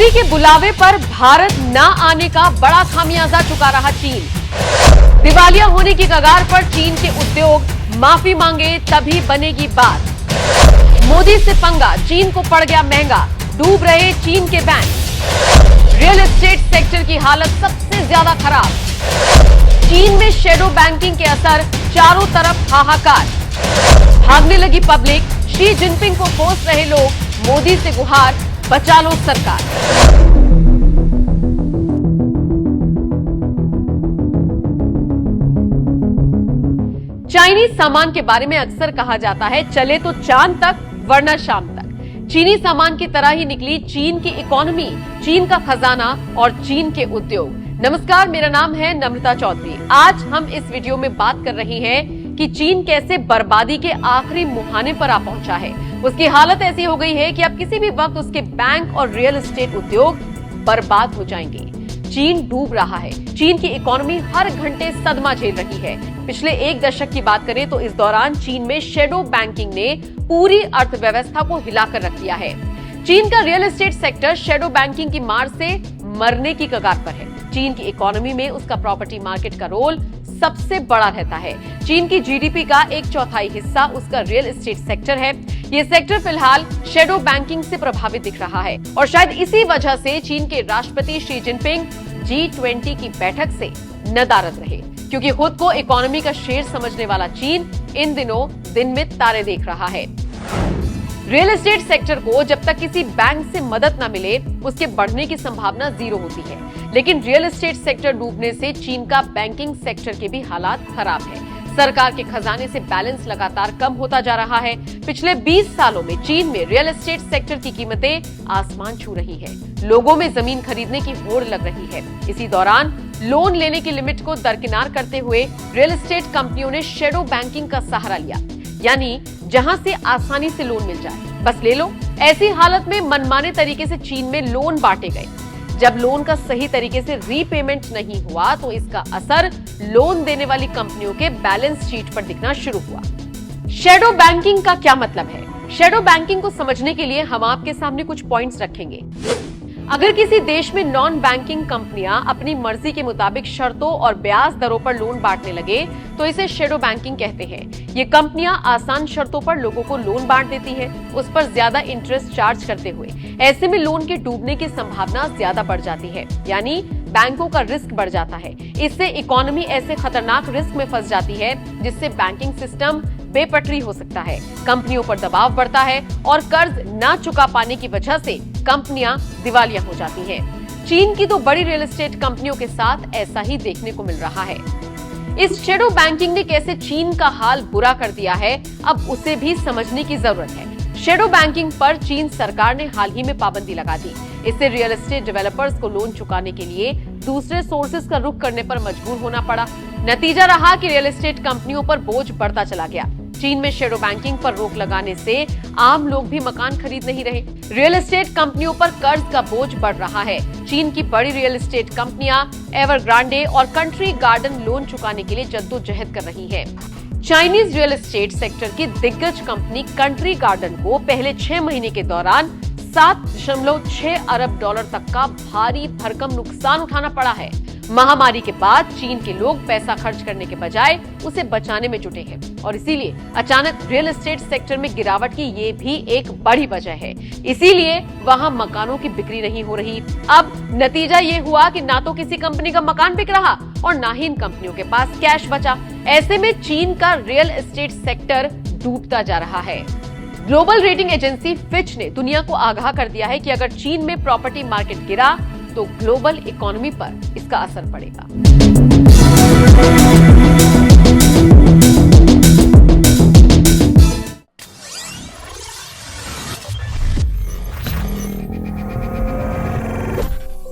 मोदी के बुलावे पर भारत न आने का बड़ा खामियाजा चुका रहा चीन। दिवालिया होने की कगार पर चीन के उद्योग माफी मांगे तभी बनेगी बात। मोदी से पंगा, चीन को पड़ गया महंगा, डूब रहे चीन के बैंक। रियल एस्टेट सेक्टर की हालत सबसे ज्यादा खराब। चीन में शैडो बैंकिंग के असर, चारों तरफ हाहाकार। भागने लगी पब्लिक, शी जिनपिंग को कोस रहे लोग, मोदी से गुहार, बचा लो सरकार। चाइनीज सामान के बारे में अक्सर कहा जाता है, चले तो चांद तक वरना शाम तक। चीनी सामान की तरह ही निकली चीन की इकोनॉमी, चीन का खजाना और चीन के उद्योग। नमस्कार, मेरा नाम है नम्रता चौधरी। आज हम इस वीडियो में बात कर रहे हैं कि चीन कैसे बर्बादी के आखिरी मुहाने पर आ पहुंचा है। उसकी हालत ऐसी हो गई है कि अब किसी भी वक्त उसके बैंक और रियल एस्टेट उद्योग बर्बाद हो जाएंगे। चीन डूब रहा है। चीन की इकोनॉमी हर घंटे सदमा झेल रही है। पिछले एक दशक की बात करें तो इस दौरान चीन में शैडो बैंकिंग ने पूरी अर्थव्यवस्था को हिलाकर रख दिया है। चीन का real estate sector shadow banking की मार से मरने की कगार पर है। चीन की इकोनॉमी में उसका प्रॉपर्टी मार्केट का रोल सबसे बड़ा रहता है। चीन की जीडीपी का 1/4 हिस्सा उसका रियल एस्टेट सेक्टर है। ये सेक्टर फिलहाल शैडो बैंकिंग से प्रभावित दिख रहा है और शायद इसी वजह से चीन के राष्ट्रपति शी जिनपिंग G20 की बैठक से नदारद रहे, क्योंकि खुद को इकोनॉमी का शेर समझने वाला चीन इन दिनों दिन में तारे देख रहा है। रियल एस्टेट सेक्टर को जब तक किसी बैंक से मदद न मिले उसके बढ़ने की संभावना 0 होती है, लेकिन रियल एस्टेट सेक्टर डूबने से चीन का बैंकिंग सेक्टर के भी हालात खराब है। सरकार के खजाने से बैलेंस लगातार कम होता जा रहा है। पिछले 20 सालों में चीन में रियल एस्टेट सेक्टर की कीमतें आसमान छू रही है। लोगों में जमीन खरीदने की होड़ लग रही है। इसी दौरान लोन लेने की लिमिट को दरकिनार करते हुए रियल एस्टेट कंपनियों ने शैडो बैंकिंग का सहारा लिया, यानी जहां से आसानी से लोन मिल जाए बस ले लो। ऐसी हालत में मनमाने तरीके से चीन में लोन बांटे गए। जब लोन का सही तरीके से रीपेमेंट नहीं हुआ तो इसका असर लोन देने वाली कंपनियों के बैलेंस शीट पर दिखना शुरू हुआ। शैडो बैंकिंग का क्या मतलब है? शैडो बैंकिंग को समझने के लिए हम आपके सामने कुछ पॉइंट्स रखेंगे। अगर किसी देश में नॉन बैंकिंग कंपनियां अपनी मर्जी के मुताबिक शर्तों और ब्याज दरों पर लोन बांटने लगे तो इसे शैडो बैंकिंग कहते हैं। ये कंपनियां आसान शर्तों पर लोगों को लोन बांट देती हैं, उस पर ज्यादा इंटरेस्ट चार्ज करते हुए। ऐसे में लोन के डूबने की संभावना ज्यादा बढ़ जाती है, यानी बैंकों का रिस्क बढ़ जाता है। इससे इकोनॉमी ऐसे खतरनाक रिस्क में फंस जाती है जिससे बैंकिंग सिस्टम बेपटरी हो सकता है, कंपनियों पर दबाव बढ़ता है और कर्ज न चुका पाने की वजह से कंपनियां दिवालिया हो जाती हैं। चीन की 2 बड़ी रियल एस्टेट कंपनियों के साथ ऐसा ही देखने को मिल रहा है। इस शैडो बैंकिंग ने कैसे चीन का हाल बुरा कर दिया है, अब उसे भी समझने की जरूरत है। शैडो बैंकिंग पर चीन सरकार ने हाल ही में पाबंदी लगा दी। इससे रियल एस्टेट डेवलपर्स को लोन चुकाने के लिए दूसरे सोर्सेज का रुख करने पर मजबूर होना पड़ा। नतीजा रहा कि रियल एस्टेट कंपनियों पर बोझ बढ़ता चला गया। चीन में शैडो बैंकिंग पर रोक लगाने से आम लोग भी मकान खरीद नहीं रहे। रियल एस्टेट कंपनियों पर कर्ज का बोझ बढ़ रहा है। चीन की बड़ी रियल एस्टेट कंपनियां एवरग्रांडे और कंट्री गार्डन लोन चुकाने के लिए जद्दोजहद कर रही हैं। चाइनीज रियल एस्टेट सेक्टर की दिग्गज कंपनी कंट्री गार्डन को पहले 6 महीने के दौरान $7.6 अरब तक का भारी भरकम नुकसान उठाना पड़ा है। महामारी के बाद चीन के लोग पैसा खर्च करने के बजाय उसे बचाने में जुटे हैं और इसीलिए अचानक रियल एस्टेट सेक्टर में गिरावट की ये भी एक बड़ी वजह है। इसीलिए वहां मकानों की बिक्री नहीं हो रही। अब नतीजा ये हुआ कि ना तो किसी कंपनी का मकान बिक रहा और ना ही इन कंपनियों के पास कैश बचा। ऐसे में चीन का रियल एस्टेट सेक्टर डूबता जा रहा है। ग्लोबल रेटिंग एजेंसी फिच ने दुनिया को आगाह कर दिया है कि अगर चीन में प्रॉपर्टी मार्केट गिरा तो ग्लोबल इकोनॉमी पर इसका असर पड़ेगा।